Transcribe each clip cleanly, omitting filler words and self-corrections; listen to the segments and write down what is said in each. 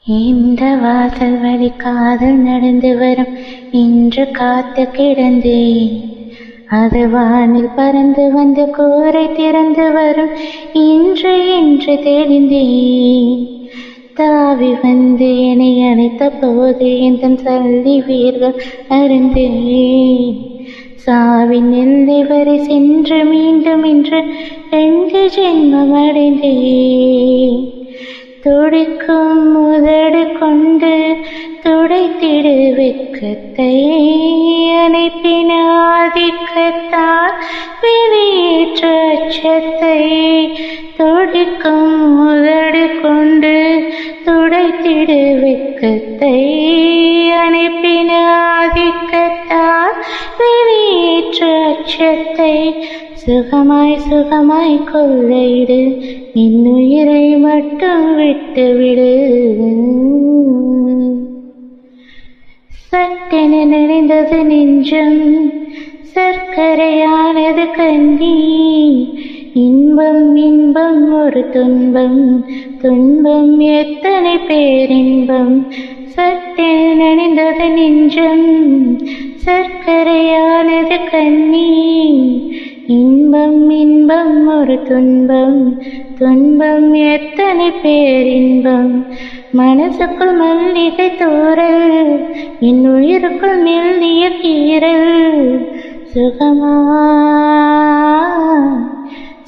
இந்த வாசல் வழி காதல் நடந்து வரும் இன்று காத்து கிடந்தேன். அது வானில் பறந்து வந்து கூரை திறந்து வரும் இன்று என்று தெளிந்தேன். தாவி வந்து என்னை அணைத்த போது என் சல்லி வீர்கள் அருந்தேன். சாவின் எல்லை வரை சென்று மீண்டும் இன்று 2 ஜென்மம் அடைந்தேன். துடிக்கும் உதடு கொண்டு துடைத்திடு வெட்கத்தை, அணைப்பின் ஆதிக்கத்தால் வெளியேற்ற அச்சத்தை. துடிக்கும் உதடு கொண்டு துடைத்திடு வெட்கத்தை, அணைப்பின் ஆதிக்கத்தால் வெளியேற்ற அச்சத்தை. சுகமாய் சுகமாய் கொள்ளையிடு, இன்னுயிரை மட்டும் விட்டுவிடு. சட்டென நினைந்தது நெஞ்சம், சர்க்கரையானது கண்ணீர். இன்பம் இன்பம் ஒரு துன்பம், துன்பம் எத்தனை பேரின்பம். சட்டென நினைந்தது நெஞ்சம், சர்க்கரையானது கண்ணீர். இன்பம் இன்பம் ஒரு துன்பம், துன்பம் எத்தனை பேரின்பம். மனசுக்குள் மல்லிகை தோரல், என் உயிருக்குள் மெல்லிய கீரல்.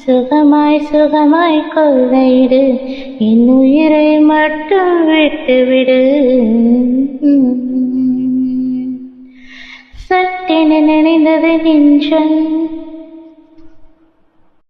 சுகமாய் சுகமாய் கொள்ளையிடு, என் உயிரை மட்டும் விட்டுவிடு. சட்டென நினைந்தது நெஞ்சம்,